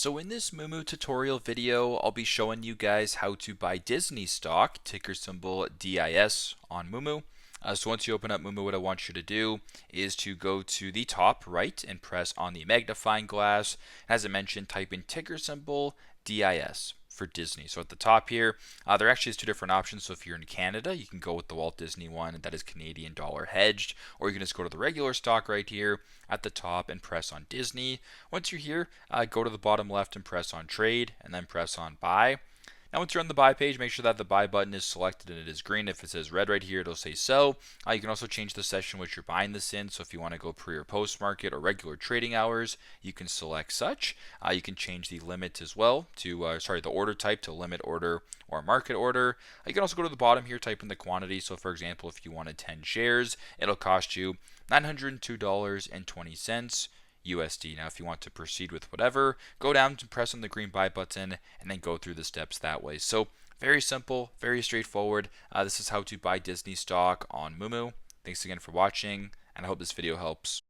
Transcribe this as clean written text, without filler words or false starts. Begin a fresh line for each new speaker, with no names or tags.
So in this Moomoo tutorial video, I'll be showing you guys how to buy Disney stock, ticker symbol DIS on Moomoo. So once you open up Moomoo, what I want you to do is to go to the top right and press on the magnifying glass. As I mentioned, type in ticker symbol DIS for Disney. So at the top here, there actually is two different options. So if you're in Canada, you can go with the Walt Disney one that is Canadian dollar hedged, or you can just go to the regular stock right here at the top and press on Disney. Once you're here, go to the bottom left and press on trade, and then press on buy. Now once you're on the buy page, make sure that the buy button is selected and it is green. If it says red right here, it'll say sell. You can also change the session which you're buying this in. So if you want to go pre or post market or regular trading hours, you can select such. You can change the limit as well to, the order type to limit order or market order. You can also go to the bottom here, type in the quantity. So for example, if you wanted 10 shares, it'll cost you $902.20. USD. Now, if you want to proceed with whatever, go down and press on the green buy button and then go through the steps that way. So very simple, very straightforward. This is how to buy Disney stock on Moomoo. Thanks again for watching, and I hope this video helps.